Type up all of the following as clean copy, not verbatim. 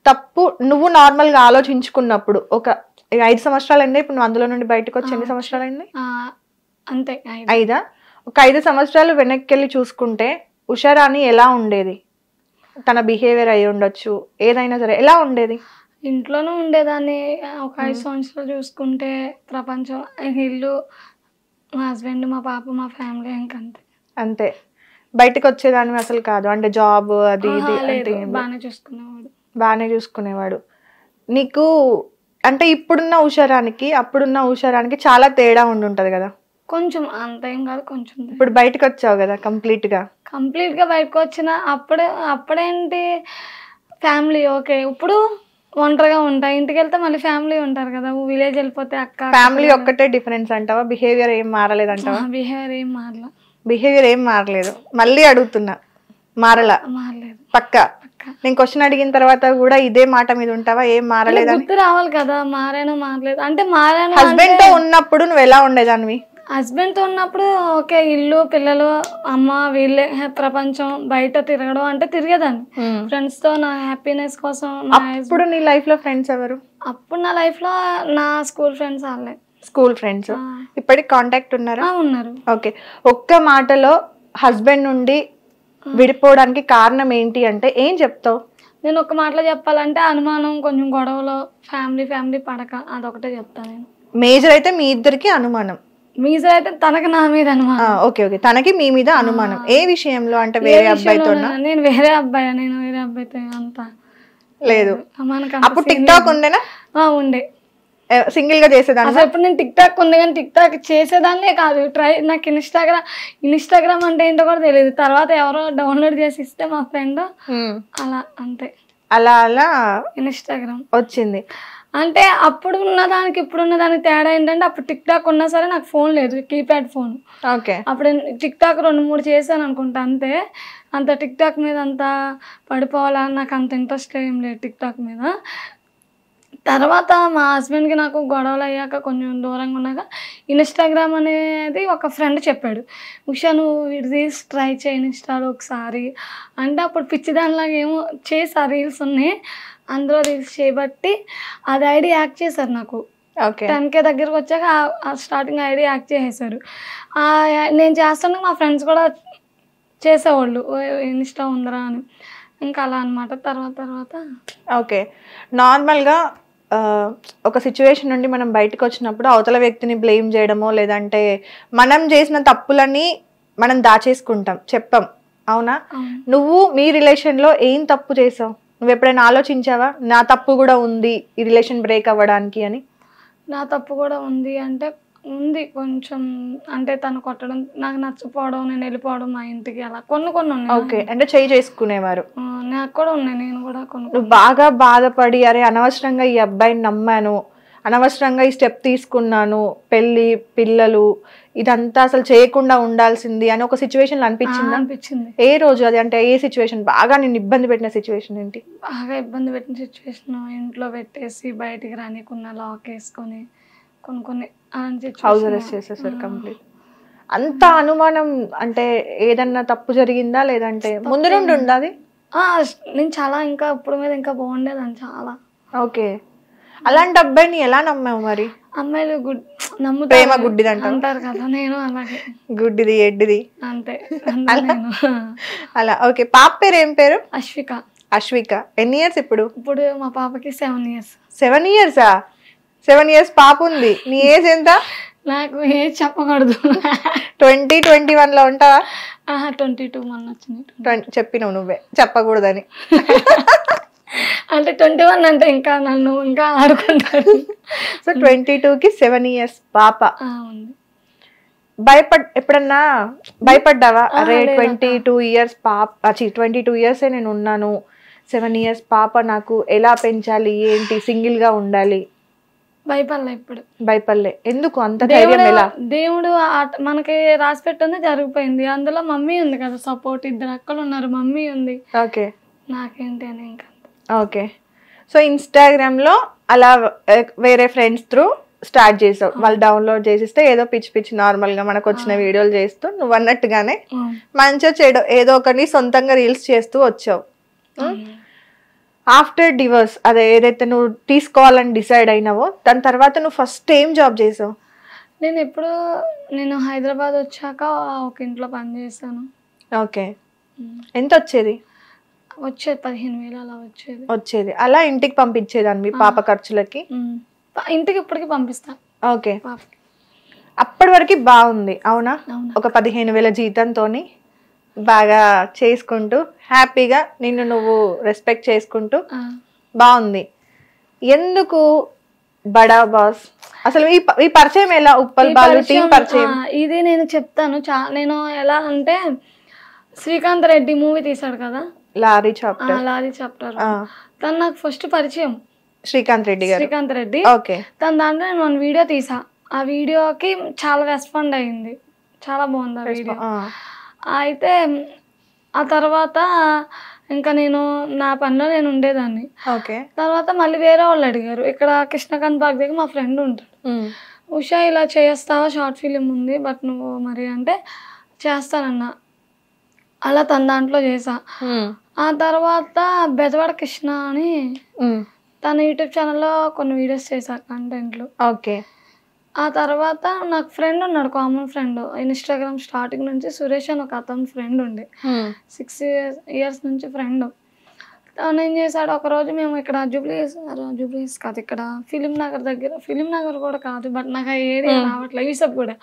తప్పు నువ్వు నార్మల్ గా ఆలోచించుకున్నప్పుడు ఒక 5 సంవత్సరాలు అయింది ఇప్పుడు నువ్వు అందులో నుండి బయటకు వచ్చి ఎన్ని సంవత్సరాలు అయింది? అంతే 5. ఒక 5 సంవత్సరాలు వెనక్కి వెళ్ళి చూసుకుంటే ఉషారాణి ఎలా ఉండేది? తన బిహేవియర్ అయి ఉండొచ్చు, ఏదైనా సరే ఎలా ఉండేది? ఇంట్లోనే ఉండేదాన్ని. ఒక 5 సంవత్సరాలు చూసుకుంటే ప్రపంచం, ఇల్లు, మా హస్బెండ్, మా పాప, మా ఫ్యామిలీ, ఇంకంతే. అంతే. బయటకు వచ్చేదాన్ని అసలు కాదు అంటే జాబ్ అది ఇది అంటే? బాగానే చూసుకునేవాడు. నీకు అంటే ఇప్పుడున్న ఉషారానికి అప్పుడున్న ఉషారానికి చాలా తేడా ఉండుంటది కదా? కొంచెం, అంతేం కాదు కొంచెం. ఇప్పుడు బయటకు వచ్చావు కదా కంప్లీట్ గా బయటకు వచ్చిన అప్పుడేంటి ఫ్యామిలీ ఓకే. ఇప్పుడు ఒంటరిగా ఉంటా, ఇంటికి వెళ్తే మళ్ళీ ఫ్యామిలీ ఉంటారు కదా. విలేజ్ వెళ్ళిపోతే అక్క ఫ్యామిలీ ఒక్కటే డిఫరెన్స్ అంటావా? బిహేవియర్ ఏం మారలేదు అంటావా? బిహేవియర్ ఏం మారలేదు. మళ్ళీ అడుగుతున్నా, మారలేదు పక్కా? నేను క్వశ్చన్ అడిగిన తర్వాత కూడా ఇదే మాట మీద ఉంటావా? ఏం మారలేదు గుర్తు రావాలి కదా. మారలేదు అంటే మారాను. హస్బెండ్ తో ఉన్నప్పుడు నువ్వు ఎలా ఉండేదానివి? హస్బెండ్ తో ఉన్నప్పుడు ఓకే, ఇల్లు, పిల్లలు, అమ్మ, వీళ్ళే ప్రపంచం, బయట తిరగడం అంటే తిరిగేదాన్ని ఫ్రెండ్స్ తో. నా హ్యాపీనెస్ కోసం. అప్పుడు నీ లైఫ్ లో ఫ్రెండ్స్ ఎవరు? అప్పుడు నా లైఫ్ లో నా స్కూల్ ఫ్రెండ్స్ వాళ్ళే. స్కూల్ ఫ్రెండ్స్ ఇప్పటికి కాంటాక్ట్ ఉన్నారా? ఉన్నారు. ఓకే. ఒక్క మాటలో హస్బెండ్ నుండి విడిపోవడానికి కారణం ఏంటి అంటే ఏం చెప్తావు? నేను ఒక మాటలో చెప్పాలంటే అనుమానం, కొంచెం గొడవలు, ఫ్యామిలీ పడక, అదొకటే చెప్తాను నేను. మేజర్ అయితే మీ ఇద్దరికి అనుమానం? మేజర్ అయితే తనకి నా మీద అనుమానం. ఓకే ఓకే, తనకి మీ మీద అనుమానం. ఏ విషయంలో అంటే? వేరే అబ్బాయితో? నేను వేరే అబ్బాయితో అంతా లేదు. అప్పుడు టిక్ టాక్ ఉండేనా? ఉండే. సింగిల్ గా చేసేదాన్ని? అసలు ఇప్పుడు నేను టిక్ టాక్ ఉంది కానీ టిక్ టాక్ చేసేదాన్నే కాదు. నాకు ఇన్స్టాగ్రామ్ అంటే ఏంటో కూడా తెలియదు. తర్వాత ఎవరో డౌన్లోడ్ చేసి ఇస్తే మా ఫ్రెండ్, అలా అంతే. అలా అలా ఇన్స్టాగ్రామ్ వచ్చింది. అంటే అప్పుడు ఉన్నదానికి ఇప్పుడున్న దానికి తేడా ఏంటంటే అప్పుడు టిక్ టాక్ ఉన్నా సరే నాకు ఫోన్ లేదు, కీప్యాడ్ ఫోన్. ఓకే. అప్పుడు టిక్ టాక్ 2-3 చేశాను అనుకుంటా అంతే. అంత టిక్ టాక్ మీద అంత పడిపోవాలని నాకు అంత ఇంట్రెస్ట్ ఏం లేదు టిక్ టాక్ మీద. తర్వాత మా హస్బెండ్కి నాకు గొడవలు అయ్యాక కొంచెం దూరంగా ఉన్నాక ఇన్స్టాగ్రామ్ అనేది ఒక ఫ్రెండ్ చెప్పాడు, ఉషా నువ్వు రీల్స్ ట్రై చేయి ఇన్స్టాలో ఒకసారి అంటే. అప్పుడు పిచ్చిదానిలాగా ఏమో చేసా, రీల్స్ ఉన్నాయి అందులో రీల్స్ చేయబట్టి అది ఐడి యాక్ట్ చేశారు నాకు. 10K దగ్గరకు వచ్చాక స్టార్టింగ్ ఐడి యాక్ట్ చేసేసారు. నేను చేస్తుంటే మా ఫ్రెండ్స్ కూడా చేసేవాళ్ళు, ఇన్స్టా ఉందిరా అని. ఇంకా అలా అనమాట. తర్వాత ఓకే. నార్మల్గా ఒక సిచ్యువేషన్ నుండి మనం బయటకు వచ్చినప్పుడు అవతల వ్యక్తిని బ్లేమ్ చేయడమో లేదంటే మనం చేసిన తప్పులని మనం దాచేసుకుంటాం, చెప్పాం, అవునా? నువ్వు మీ రిలేషన్లో ఏం తప్పు చేసావు? నువ్వు ఎప్పుడైనా ఆలోచించావా నా తప్పు కూడా ఉంది ఈ రిలేషన్ బ్రేక్ అవ్వడానికి అని? నా తప్పు కూడా ఉంది అంటే ఉంది కొంచెం. అంటే తను కొట్టడం, నాకు నచ్చపోవడం, నేను వెళ్ళిపోవడం మా ఇంటికి, అలా కొన్ని ఉన్నాయి. ఓకే, అంటే చేసుకునేవారు. నాకు కూడా ఉన్నాయి. నేను కూడా నువ్వు బాగా బాధపడి అరే అనవసరంగా ఈ అబ్బాయిని నమ్మాను, అనవసరంగా ఈ స్టెప్ తీసుకున్నాను, పెళ్లి, పిల్లలు ఇదంతా అసలు చేయకుండా ఉండాల్సింది అని ఒక సిచ్యువేషన్ అనిపించింది? ఏ రోజు అది? అంటే ఏ సిచ్యువేషన్ బాగా నేను ఇబ్బంది పెట్టిన సిచ్యువేషన్ ఏంటి? బాగా ఇబ్బంది పెట్టిన సిచ్యువేషన్ ఇంట్లో పెట్టేసి బయటికి రానికున్నా లాక్ వేసుకొని కొన్ని హౌస్ అరెస్ట్ చేసేసారు కంప్లీట్. అంత అనుమానం అంటే ఏదన్నా తప్పు జరిగిందా లేదంటే ముందు నుండి ఉండాది? నేను చాలా ఇంకా ఇప్పుడు మీద ఇంకా బాగుండేదని చాలా. ఓకే. అలాంటి అబ్బాయిని ఎలా నమ్మావు మరి? అమ్మాయిలు ప్రేమ గుడ్డిది అంటారు కదా, నేను అలాగే గుడ్డిది ఎడ్డిది అంతే అలా. ఓకే. పాప పేరు ఏం పేరు? అశ్విక. ఎన్ని ఇయర్స్ ఇప్పుడు? ఇప్పుడు మా పాపకి 7 years. 7 years? 7 years పాప ఉంది. నీ ఏజ్ ఎంత? నాకు ఏజ్ చెప్పకూడదు. 2021 లో ఉంటావా? 22 మొన్న వచ్చింది. చెప్పినావు నువ్వే చెప్పకూడదని. అంటే 21 అంటే ఇంకా నన్ను ఇంకా ఆడుకుంటారు. సో 22కి 7 years పాప. ఎప్పుడన్నా భయపడ్డావా? అరే 22 years పాప, 22 years నేను ఉన్నాను, 7 years పాప, నాకు ఎలా పెంచాలి ఏంటి, సింగిల్ గా ఉండాలి? భయపడలే. ఎందుకు అంత ధైర్యం? ఎలా? దేవుడు మనకి రాసి పెట్టింది జరిగిపోయింది. అందులో మమ్మీ ఉంది కదా సపోర్ట్, 2 అక్కలు ఉన్నారు, మమ్మీ ఉంది. ఓకే. నాకేంటి అని ఇంకా. ఓకే. సో ఇన్స్టాగ్రామ్ లో అలా వేరే ఫ్రెండ్స్ త్రూ స్టార్ట్ చేసావు. వాళ్ళు డౌన్లోడ్ చేసిస్తే ఏదో పిచ్చి నార్మల్ గా మనకు వచ్చిన వీడియోలు చేస్తూ నువ్వు అన్నట్టుగానే మంచిగా ఏదో ఒకటి సొంతంగా రీల్స్ చేస్తూ వచ్చావు. ఆఫ్టర్ డివోర్స్ అదే ఏదైతే నువ్వు తీసుకోవాలని డిసైడ్ అయినావో దాని తర్వాత నువ్వు ఫస్ట్ ఏం జాబ్ చేసావు? నేను హైదరాబాద్ వచ్చాక ఒక ఇంట్లో పని చేశాను. ఓకే. ఎంత వచ్చేది? వచ్చేది 15,000 అలా వచ్చేది. అలా ఇంటికి పంపించేదాన్ని పాప ఖర్చులకి? ఇంటికి ఇప్పటికి పంపిస్తాను. ఓకే. అప్పటి వరకు బాగుంది అవునా? ఒక 15,000 జీతంతోని బాగా చేసుకుంటూ హ్యాపీగా నిన్ను నువ్వు రెస్పెక్ట్ చేసుకుంటూ బాగుంది. ఎందుకు బడా బాస్ అసలు ఈ పరిచయం ఎలా? ఉప్పల్ బాలు టీం పరిచయం ఇది నేను చెప్తాను. నేను ఎలా అంటే శ్రీకాంత్ రెడ్డి మూవీ తీసాడు కదా, లారీ చాప్టర్, తను నాకు ఫస్ట్ పరిచయం. శ్రీకాంత్ రెడ్డి. ఓకే. తన దాంట్లో నేను 1 వీడియో తీసా. ఆ వీడియోకి చాలా రెస్పాండ్ అయింది, చాలా బాగుంది ఆ వీడియో. అయితే ఆ తర్వాత ఇంకా నేను నా పనిలో నేను ఉండేదాన్ని. తర్వాత మళ్ళీ వేరే వాళ్ళు అడిగారు. ఇక్కడ కృష్ణకాంత్ బాగ్ దగ్గర మా ఫ్రెండ్ ఉంటాడు. ఉషా ఇలా చేస్తావా, షార్ట్ ఫిలిం ఉంది బట్ నువ్వు మరి అంటే చేస్తానన్నా. అలా తన దాంట్లో చేసా. ఆ తర్వాత బెజవాడ కృష్ణ అని తన యూట్యూబ్ ఛానల్లో కొన్ని వీడియోస్ చేశా, కంటెంట్లు. ఓకే. ఆ తర్వాత నాకు ఫ్రెండ్ ఉన్నాడు, కామన్ ఫ్రెండ్. ఇన్స్టాగ్రామ్ స్టార్టింగ్ నుంచి సురేష్ అని ఒక అతను ఫ్రెండ్ ఉండే, 6 years నుంచి ఫ్రెండ్. తను ఏం చేశాడు, ఒకరోజు మేము ఇక్కడ జూబ్లీస్ కాదు, ఇక్కడ ఫిలిం నగర్ దగ్గర, ఫిలిం నగర్ కూడా కాదు బట్ నాకు ఆ ఏరియా రావట్లేదు, యూసఫ్ కూడా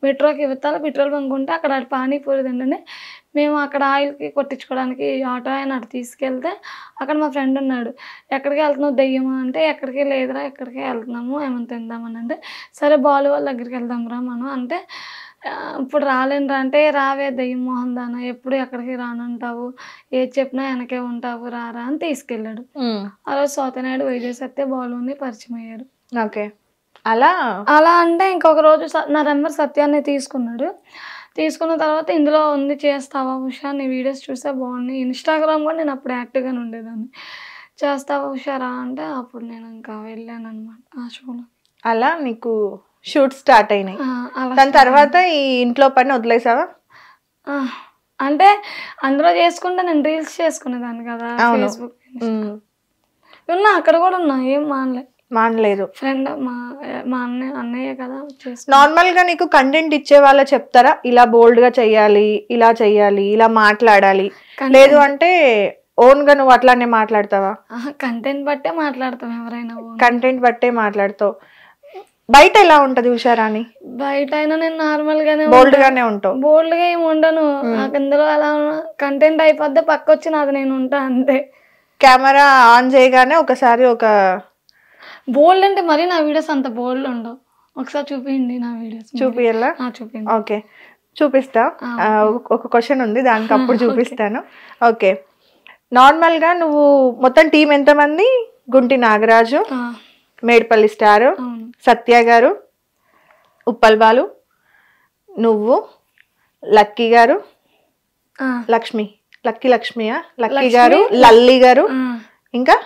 మెట్రోకి ఇవ్వాలి, పెట్రోల్ బంక్ ఉంటే అక్కడ పానీపూరి తింటే మేము అక్కడ ఆయిల్కి కొట్టించుకోవడానికి ఆటో ఆయన అటు తీసుకెళ్తే అక్కడ మా ఫ్రెండ్ ఉన్నాడు. ఎక్కడికి వెళ్తున్నావు దెయ్యమా అంటే, ఎక్కడికి లేదురా ఎక్కడికి వెళ్తున్నాము ఏమైనా తిందామని అంటే, సరే బాలు వాళ్ళ దగ్గరికి వెళ్దాంరా మనం అంటే, ఇప్పుడు రాలేనురా అంటే, రావే దెయ్యం మోహన్ దానా ఎప్పుడు ఎక్కడికి రానంటావు, ఏది చెప్పినా వెనకే ఉంటావు రారా అని తీసుకెళ్ళాడు. ఆ రోజు సోతనాయుడు వైజాగ్ బాలుని పరిచయం అయ్యారు. ఓకే. అలా అంటే ఇంకొక రోజు నా నెంబర్ సత్యాన్ని తీసుకున్నాడు. తీసుకున్న తర్వాత ఇందులో ఉంది చేస్తావా ఉషా, నీ వీడియోస్ చూస్తే బాగున్నాయి, ఇన్స్టాగ్రామ్ కూడా నేను అప్పుడు యాక్టివ్గానే ఉండేదాన్ని, చేస్తావా ఉషారా అంటే అప్పుడు నేను ఇంకా వెళ్ళాను అనమాట ఆ షోలో. అలా నీకు షూట్ స్టార్ట్ అయినాయి. దాని తర్వాత ఈ ఇంట్లో పని వదిలేసావా? అంటే అందులో చేసుకుంటే నేను రీల్స్ చేసుకునేదాన్ని కదా, ఫేస్బుక్ ఉన్నా, అక్కడ కూడా ఉన్నా, ఏం మానలేదు. ఫ్రెండ్ మా అన్నయ్య కదా. నార్మల్ గా నీకు కంటెంట్ ఇచ్చే వాళ్ళ చెప్తారా ఇలా బోల్డ్ గా చెయ్యాలి, ఇలా చెయ్యాలి, ఇలా మాట్లాడాలి, లేదు అంటే ఓన్ గా నువ్వు అట్లానే మాట్లాడతావా? కంటెంట్ బట్టే మాట్లాడతాం, ఎవరైనా కంటెంట్ బట్టే మాట్లాడతావు. బయట ఎలా ఉంటది ఉషారాణి? బయట అయినా నేను నార్మల్ గానే బోల్డ్ గానే ఉంటావు. బోల్డ్ గా ఏమి ఉండను, నాకు ఇందులో అలా కంటెంట్ అయిపోద్ది పక్క వచ్చి నాది నేను ఉంటా అంతే. కెమెరా ఆన్ చేయగానే ఒకసారి ఒక బోల్డ్ అంటే మరి నా వీడియోస్ అంత బోల్డ్ ఉండవు. ఒకసారి చూపించండి నా వీడియోస్. చూపియాలా? చూపించండి. ఓకే చూపిస్తా. ఒక క్వశ్చన్ ఉంది దానికి అప్పుడు చూపిస్తాను. ఓకే. నార్మల్ గా నువ్వు మొత్తం టీం ఎంతమంది? గుంటి నాగరాజు, మేడ్పల్లి స్టార్, సత్య గారు, ఉప్పల్ బాలు, నువ్వు, లక్కీ గారు, లక్కీ గారు, లల్లి గారు, ఇంకా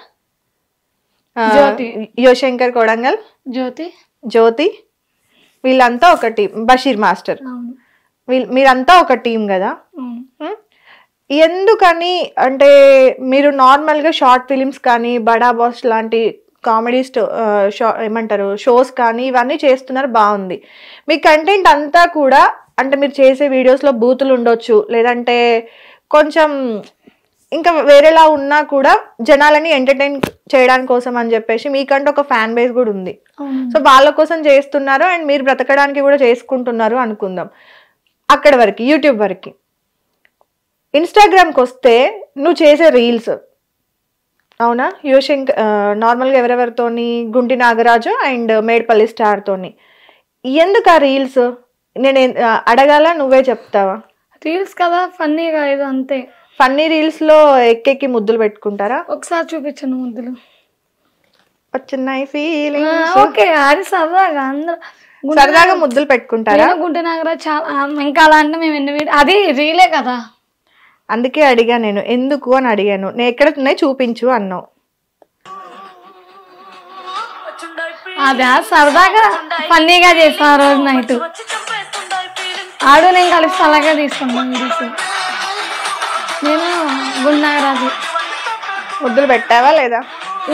యువశంకర్ కొడంగల్, జ్యోతి, వీళ్ళంతా ఒక టీం. బషీర్ మాస్టర్, మీరంతా ఒక టీం కదా. ఎందుకని అంటే మీరు నార్మల్గా షార్ట్ ఫిలిమ్స్ కానీ బడా బాస్ లాంటి కామెడీ ఏమంటారు షోస్ కానీ ఇవన్నీ చేస్తున్నారు, బాగుంది. మీ కంటెంట్ అంతా కూడా అంటే మీరు చేసే వీడియోస్లో బూతులు ఉండొచ్చు, లేదంటే కొంచెం ఇంకా వేరేలా ఉన్నా కూడా జనాలని ఎంటర్టైన్ చేయడానికి కోసం అని చెప్పేసి మీకంటే ఒక ఫ్యాన్ బేస్ కూడా ఉంది. సో వాళ్ళ కోసం చేస్తున్నారు అండ్ మీరు బ్రతకడానికి కూడా చేసుకుంటున్నారు అనుకుందాం. అక్కడ వరకు యూట్యూబ్ వరకు. ఇన్స్టాగ్రామ్కి వస్తే నువ్వు చేసే రీల్స్ అవునా, యువశంకర్ నార్మల్గా ఎవరెవరితోని, గుంటి నాగరాజు అండ్ మేడ్పల్లి స్టార్తోని, ఎందుకు ఆ రీల్స్? నేను అడగాల, నువ్వే చెప్తావా? రీల్స్ కదా ఫన్నీగా, ఇది అంతే. ఫన్నీ రీల్స్ లో ఎక్కెక్కి ముద్దులు పెట్టుకుంటారా? ఒకసారి చూపించను ముద్దులు, వచ్చినాయి ఫీలింగ్. ఓకే అది సరదాగా, అందరూ సరదాగా ముద్దులు పెట్టుకుంటారా? గుంటి నాగరాజు చాలా, ఇంకా అలా అంటే మేము ఎన్ని అది రీలే కదా, అందుకే అడిగా నేను, ఎందుకు అని అడిగాను. నేను ఎక్కడ ఉన్నాయి చూపించు అన్నావు. అదే సరదాగా ఫన్నీగా చేస్తా. ఆ రోజు నైట్ ఆడు నేను కలిసి అలాగే తీసుకుంటాను వీడియోస్. నేను గుంటి నాగరాజు ముద్దులు పెట్టావా లేదా?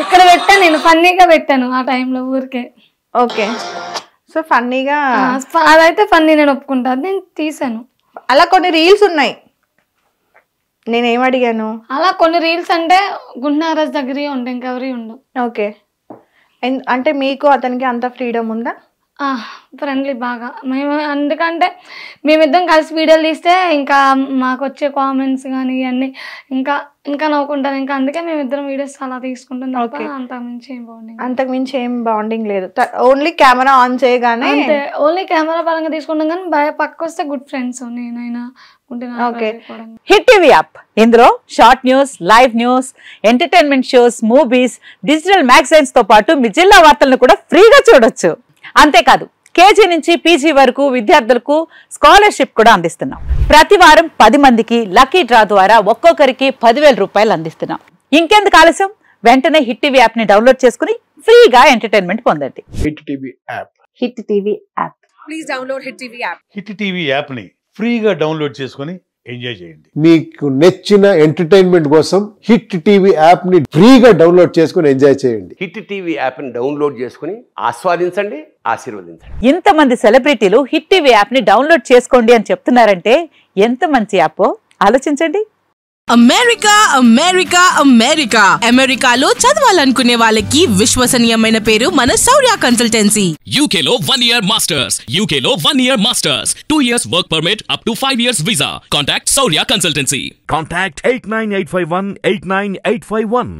ఇక్కడ పెట్టాను, నేను ఫన్నీగా పెట్టాను ఆ టైంలో ఊరికే. ఓకే, సో ఫన్నీగా అదైతే ఫన్నీ, నేను ఒప్పుకుంటాను, నేను తీసాను. అలా కొన్ని రీల్స్ ఉన్నాయి, నేనేం అడిగాను అలా కొన్ని రీల్స్ అంటే గుండారాజ్ దగ్గర ఉంటాయి, ఇంకెవరి ఉండవు. ఓకే, అంటే మీకు అతనికి అంత ఫ్రీడమ్ ఉందా? ఫ్రెండ్లీ బాగా మేము, ఎందుకంటే మేమిద్దరం కలిసి వీడియోలు తీస్తే ఇంకా మాకు వచ్చే కామెంట్స్ కానీ ఇవన్నీ ఇంకా ఇంకా నవ్వుకుంటాను, ఇంకా అందుకే మేమిద్దరం వీడియోస్ అలా తీసుకుంటాం తప్ప అంతకు మించి ఏం బాండింగ్ లేదు. ఓన్లీ కెమెరా ఆన్ చేయగానే అంతే, ఓన్లీ కెమెరా పరంగా తీసుకుంటాం కానీ పక్క వస్తే గుడ్ ఫ్రెండ్స్ నేనైనా. హిట్ టీవీ యాప్, ఇందులో short news, live news, entertainment shows, movies, digital magazines తో పాటు మీ జిల్లా వార్తలను కూడా ఫ్రీగా చూడొచ్చు. అంతేకాదు కేజీ నుంచి పీజీ వరకు విద్యార్థులకు స్కాలర్షిప్ కూడా అందిస్తున్నాం. ప్రతి వారం 10 మందికి లక్కీ డ్రా ద్వారా ఒక్కొక్కరికి 10,000 రూపాయలు అందిస్తున్నాం. ఇంకెందుకు ఆలస్యం, వెంటనే హిట్ టీవీ యాప్ ని డౌన్లోడ్ చేసుకుని ఫ్రీగా ఎంటర్టైన్మెంట్ పొందండి. Hit TV app. Hit TV app. Please download hit TV app. Hit TV app ని ఫ్రీగా డౌన్లోడ్ చేసుకుని ఎంజాయ్ చేయండి. మీకు నచ్చిన ఎంటర్టైన్మెంట్ కోసం హిట్ టీవీ యాప్ ని ఫ్రీగా డౌన్లోడ్ చేసుకుని ఎంజాయ్ చేయండి. హిట్ టీవీ యాప్ ని డౌన్లోడ్ చేసుకుని ఆస్వాదించండి, ఆశీర్వదించండి. ఇంతమంది సెలబ్రిటీలు హిట్ టీవీ యాప్ ని డౌన్లోడ్ చేసుకోండి అని చెప్తున్నారంటే ఎంత మంచి యాప్ ఆలోచించండి. అమెరికా అమెరికా అమెరికా అమెరికాలో చదవాలనుకునే వాళ్ళకి విశ్వసనీయమైన పేరు మన శౌర్య కన్సల్టెన్సీ. UK లో 1 year masters, UK లో 1 year masters, 2 years work permit up to 5 years visa. Contact Saurya Consultancy. Contact 89851 89851.